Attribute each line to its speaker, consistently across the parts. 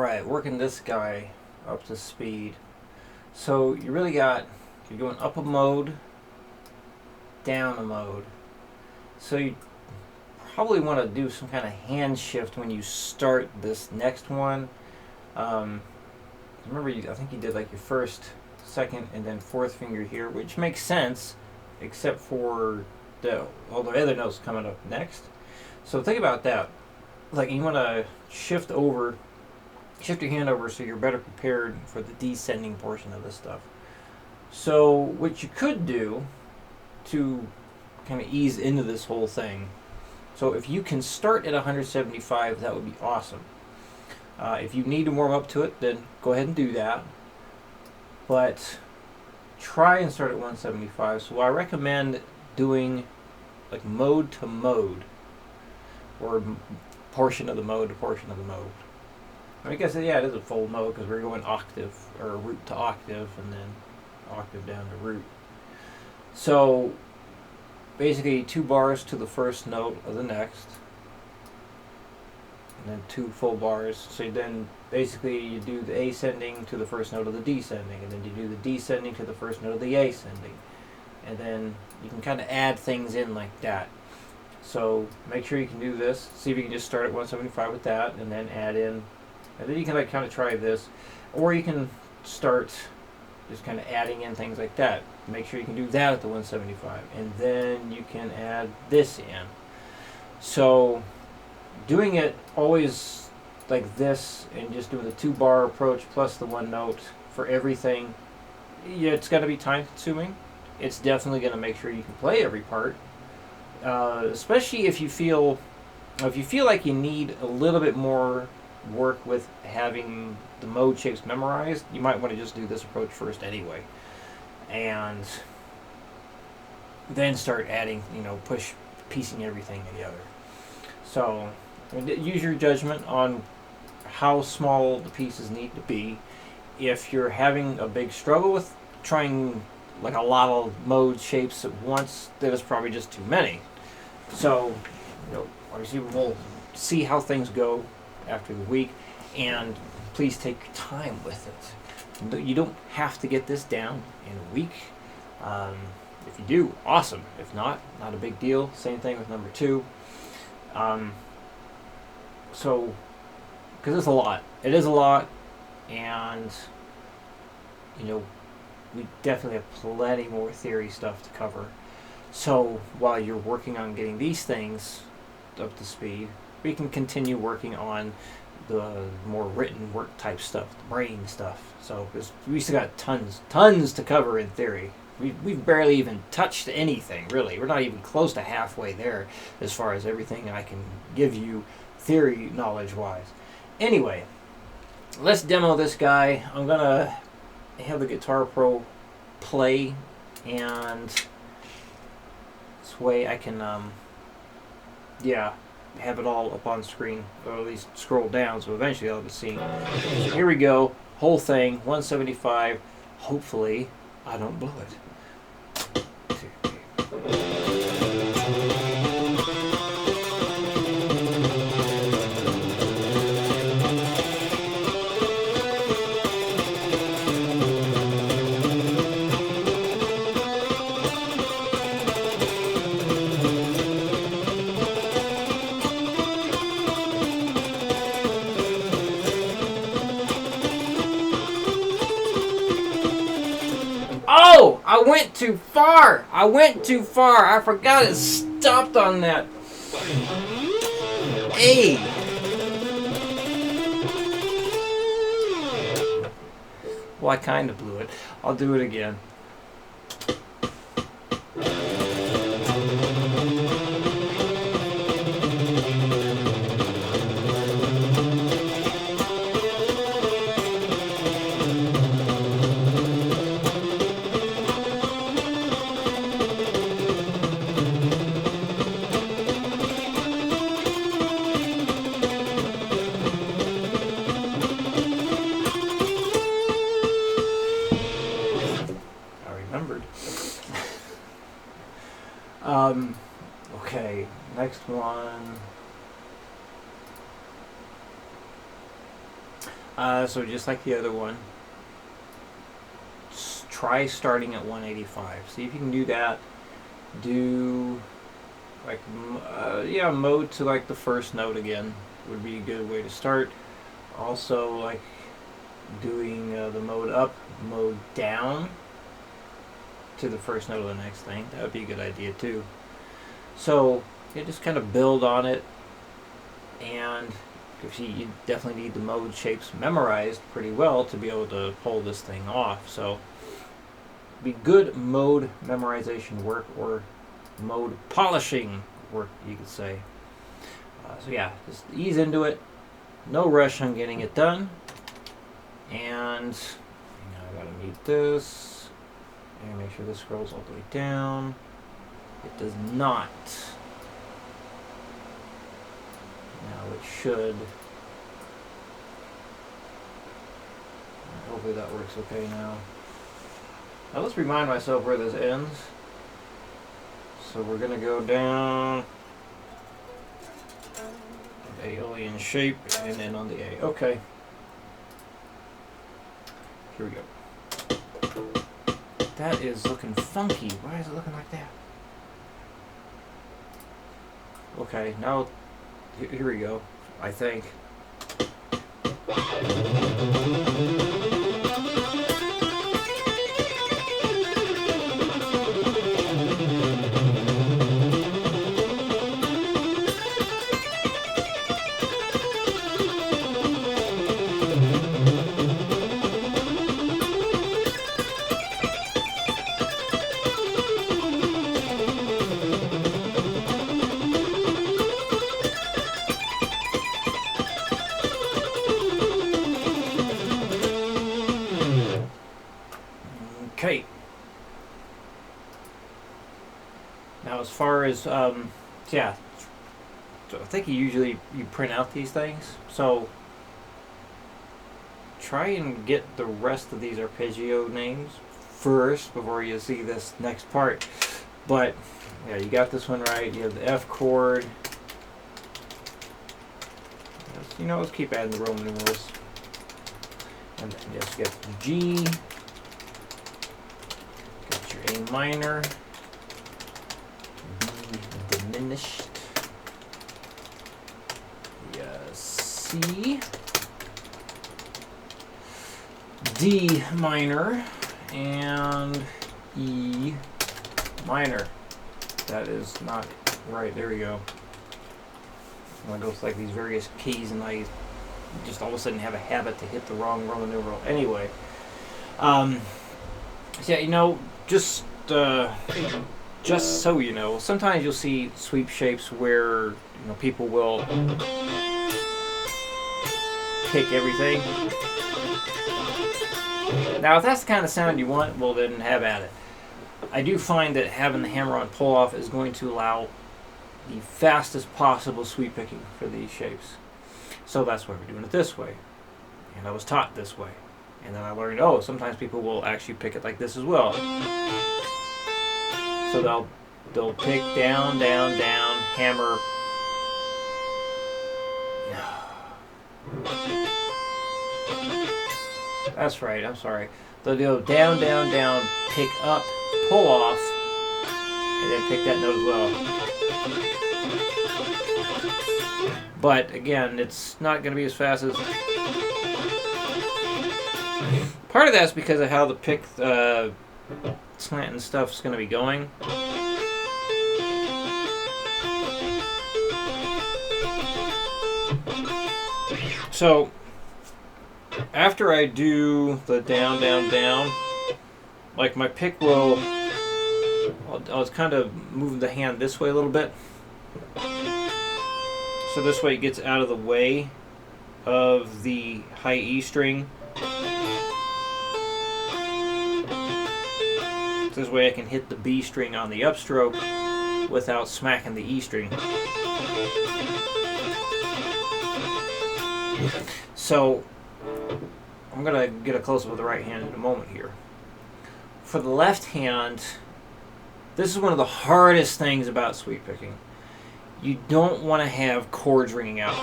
Speaker 1: Alright, working this guy up to speed. So you really got, you're going up a mode, down a mode. So you probably want to do some kind of hand shift when you start this next one. Remember, I think you did like your first, second, and then fourth finger here, which makes sense, except for all the other notes coming up next. So think about that. Like you want to shift your hand over so you're better prepared for the descending portion of this stuff. So what you could do to kind of ease into this whole thing, so if you can start at 175, that would be awesome. If you need to warm up to it, then go ahead and do that. But try and start at 175. So I recommend doing like mode to mode, or portion of the mode to portion of the mode. I guess, yeah, it is a full mode because we're going octave, or root to octave, and then octave down to root. So basically 2 bars to the first note of the next, and then 2 full bars. So then basically you do the ascending to the first note of the descending, and then you do the descending to the first note of the ascending, and then you can kind of add things in like that. So make sure you can do this. See if you can just start at 175 with that, and then add in, and then you can like kind of try this, or you can start just kind of adding in things like that. Make sure you can do that at the 175, and then you can add this in. So doing it always like this, and just doing the 2-bar approach plus the 1 note for everything, yeah, it's got to be time consuming. It's definitely going to make sure you can play every part, especially if you feel like you need a little bit more work with having the mode shapes memorized. You might want to just do this approach first anyway, and then start adding, piecing everything together. So use your judgment on how small the pieces need to be. If you're having a big struggle with trying like a lot of mode shapes at once, then it's probably just too many. So, obviously we'll see how things go after the week, and please take your time with it. You don't have to get this down in a week. If you do, awesome. If not a big deal. Same thing with number 2. So, because it's a lot. It is a lot, and we definitely have plenty more theory stuff to cover. So while you're working on getting these things up to speed, we can continue working on the more written work type stuff, the brain stuff. So we still got tons to cover in theory. We've barely even touched anything, really. We're not even close to halfway there as far as everything I can give you theory knowledge-wise. Anyway, let's demo this guy. I'm going to have the Guitar Pro play, and this way I can, have it all up on screen, or at least scroll down, so eventually I'll be seeing. So here we go, whole thing, 175. Hopefully I don't blow it. Oh! I went too far! I forgot it stopped on that. Hey! Well, I kind of blew it. I'll do it again. Okay, next one. So just like the other one, try starting at 185. See if you can do that. Do like yeah, mode to like the first note again would be a good way to start. Also, like doing the mode up, mode down to the first note of the next thing. That would be a good idea too. So you just kind of build on it, and you definitely need the mode shapes memorized pretty well to be able to pull this thing off. So be good mode memorization work, or mode polishing work, you could say. So yeah, just ease into it. No rush on getting it done. And I gotta mute this and make sure this scrolls all the way down. It does not. Now it should. Hopefully that works okay now. Now let's remind myself where this ends. So we're gonna go down alien shape and then on the A. Okay. Here we go. That is looking funky. Why is it looking like that? Okay, now here we go, I think. Okay. Now, as far as yeah, so I think you print out these things. So try and get the rest of these arpeggio names first before you see this next part. But yeah, you got this one right. You have the F chord. Let's keep adding the Roman numerals. And then just get the G. A minor, B diminished, C, D minor, and E minor. That is not right. There we go. I go with like these various keys, and I just all of a sudden have a habit to hit the wrong Roman numeral. Anyway, so yeah, just so you know, sometimes you'll see sweep shapes where people will pick everything. Now, if that's the kind of sound you want, well then have at it. I do find that having the hammer-on pull-off is going to allow the fastest possible sweep picking for these shapes. So that's why we're doing it this way. And I was taught this way. And then I learned, sometimes people will actually pick it like this as well. So they'll pick down, down, down, hammer. That's right, I'm sorry. They'll go down, down, down, pick up, pull off, and then pick that note as well. But again, it's not going to be as fast as... Part of that's because of how the pick slant and stuff is going to be going. So after I do the down, down, down, like my pick will, I'll kind of move the hand this way a little bit. So this way it gets out of the way of the high E string. This way I can hit the B string on the upstroke without smacking the E string. So I'm going to get a close-up of the right hand in a moment here. For the left hand, this is one of the hardest things about sweep picking. You don't want to have chords ringing out.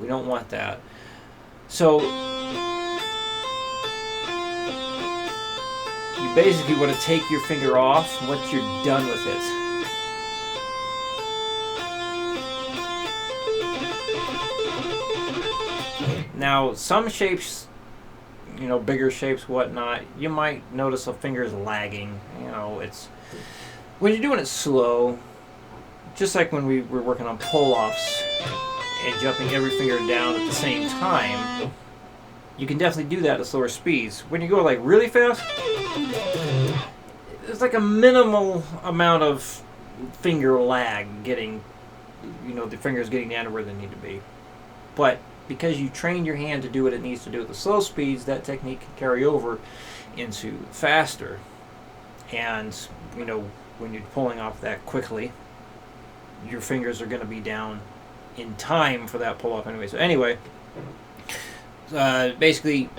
Speaker 1: don't want that. So you basically want to take your finger off once you're done with it. Now, some shapes, you know, bigger shapes, whatnot, you might notice a finger's lagging. You know, it's when you're doing it slow, just like when we were working on pull-offs and jumping every finger down at the same time, you can definitely do that at slower speeds. When you go like really fast, there's like a minimal amount of finger lag getting, you know, the fingers getting down to where they need to be. But because you train your hand to do what it needs to do at the slow speeds, that technique can carry over into faster. And, you know, when you're pulling off that quickly, your fingers are going to be down in time for that pull off anyway. So anyway, basically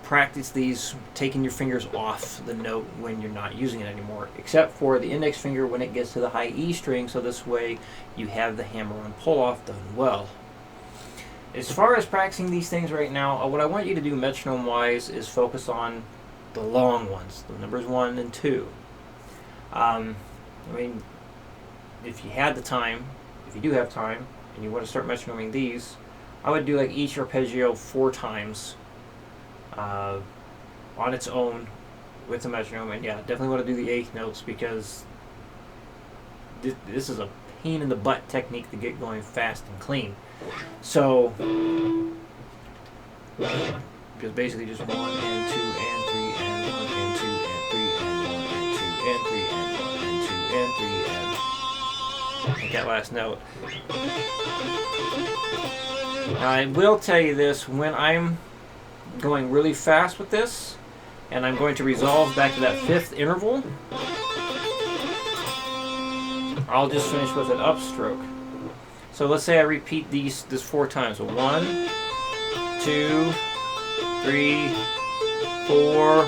Speaker 1: practice these taking your fingers off the note when you're not using it anymore, except for the index finger when it gets to the high E string, so this way you have the hammer-on pull-off done well. As far as practicing these things right now, what I want you to do metronome-wise is focus on the long ones, the numbers 1 and 2. I mean, if you had the time, if you do have time, and you want to start metronoming these, I would do like each arpeggio 4 times on its own with the metronome. And yeah, definitely want to do the 8th notes, because this is a pain in the butt technique to get going fast and clean. So, just basically just 1 and 2 and 3 and 1 and 2 and 3 and 1 and 2 and 3 and 1 and 2 and 3 and hit that last note. I will tell you this, when I'm going really fast with this, and I'm going to resolve back to that 5th interval, I'll just finish with an upstroke. So let's say I repeat this 4 times. So 1, 2, 3, 4.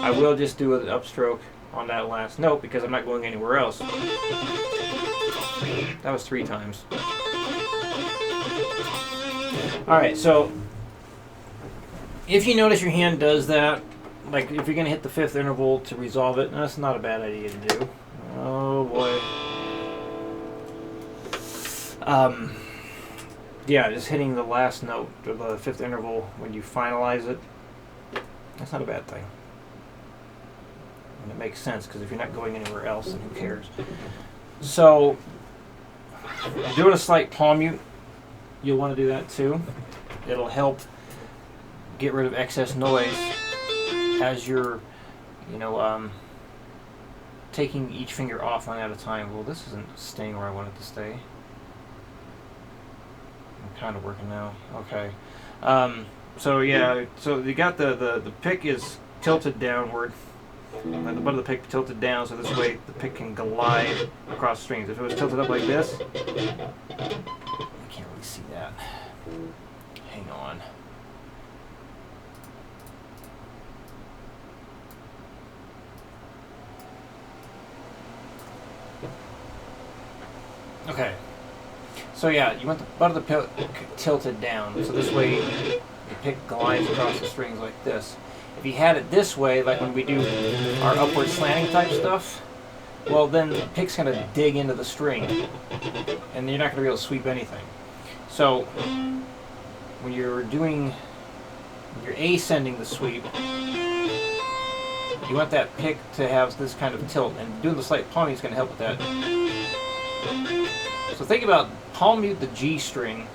Speaker 1: I will just do an upstroke on that last note because I'm not going anywhere else. That was 3 times. Alright, so if you notice your hand does that, like if you're going to hit the 5th interval to resolve it, that's not a bad idea to do. Oh boy. Yeah, just hitting the last note of the 5th interval when you finalize it, that's not a bad thing. And it makes sense, because if you're not going anywhere else, then who cares? So, doing a slight palm mute, you'll want to do that too. It'll help get rid of excess noise as you're, you know, taking each finger off one at a time. Well, this isn't staying where I want it to stay. I'm kind of working now. Okay. So yeah, so you got the pick is tilted downward. And the butt of the pick tilted down, so this way the pick can glide across strings. If it was tilted up like this, I can't really see that. Hang on. Okay. So yeah, you want the butt of the pick tilted down, so this way the pick glides across the strings like this. If you had it this way, like when we do our upward slanting type stuff, well then the pick's going to dig into the string, and you're not going to be able to sweep anything. So when you're ascending the sweep, you want that pick to have this kind of tilt, and doing the slight palming is going to help with that. So think about palm mute the G string.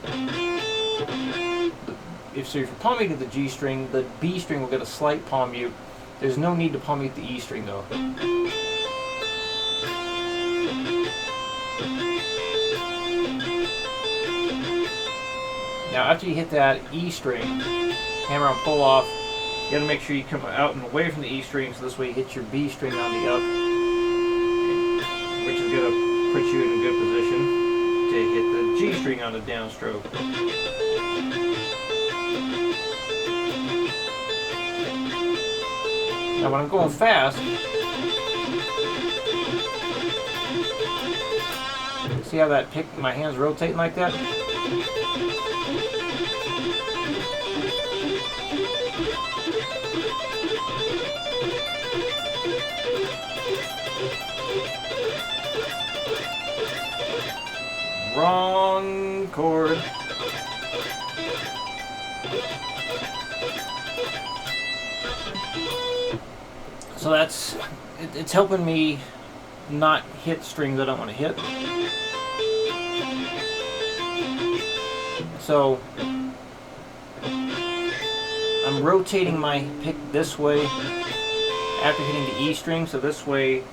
Speaker 1: If you're palm muting the G string, the B string will get a slight palm mute. There's no need to palm mute the E string though. Now after you hit that E string, hammer on pull off, you gotta make sure you come out and away from the E string, so this way you hit your B string on the up, which is gonna put you in a good position to hit the G string on the downstroke. Now when I'm going fast, see how that pick, my hand's rotating like that? Wrong chord. So it's helping me not hit strings I don't want to hit. So I'm rotating my pick this way after hitting the E string, so this way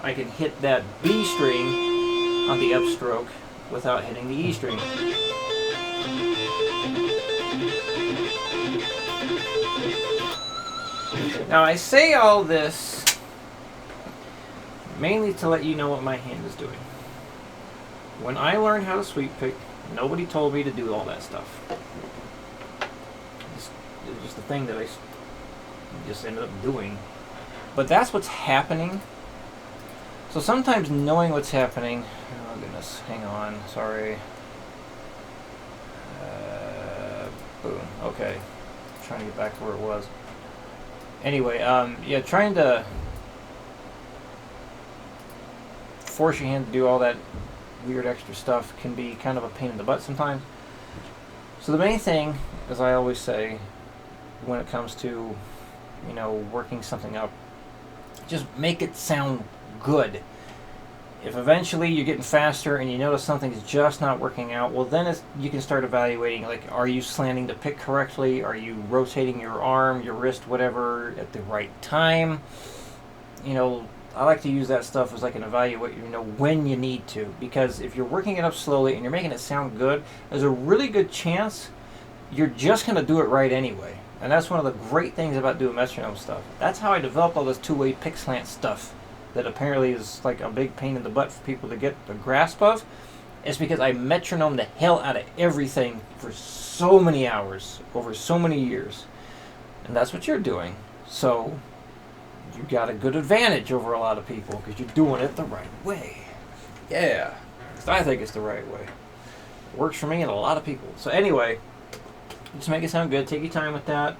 Speaker 1: I can hit that B string on the upstroke without hitting the E string. Now I say all this mainly to let you know what my hand is doing. When I learned how to sweep pick, nobody told me to do all that stuff. It was just a thing that I just ended up doing. But that's what's happening. So sometimes knowing what's happening... Oh goodness, hang on, sorry. Boom, okay. Trying to get back to where it was. Anyway, yeah, trying to force your hand to do all that weird extra stuff can be kind of a pain in the butt sometimes. So the main thing, as I always say, when it comes to, you know, working something up, just make it sound good. If eventually you're getting faster and you notice something's just not working out, well then you can start evaluating, like, are you slanting the pick correctly? Are you rotating your arm, your wrist, whatever, at the right time? You know, I like to use that stuff as like an evaluate, you know, when you need to. Because if you're working it up slowly and you're making it sound good, there's a really good chance you're just going to do it right anyway. And that's one of the great things about doing metronome stuff. That's how I developed all this two-way pick slant stuff that apparently is like a big pain in the butt for people to get the grasp of. It's because I metronome the hell out of everything for so many hours, over so many years. And that's what you're doing. So you got a good advantage over a lot of people because you're doing it the right way. Yeah. I think it's the right way. It works for me and a lot of people. So anyway, just make it sound good. Take your time with that.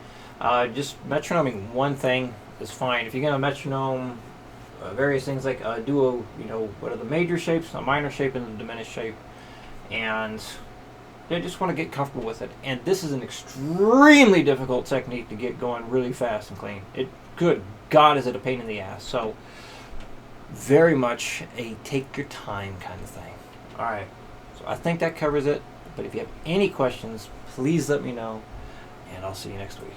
Speaker 1: Just metronoming one thing is fine. If you're going to metronome various things like duo, you know, what are the major shapes, a minor shape, and a diminished shape, and they just want to get comfortable with it. And this is an extremely difficult technique to get going really fast and clean. Good God, is it a pain in the ass. So very much a take your time kind of thing. All right, so I think that covers it. But if you have any questions, please let me know, and I'll see you next week.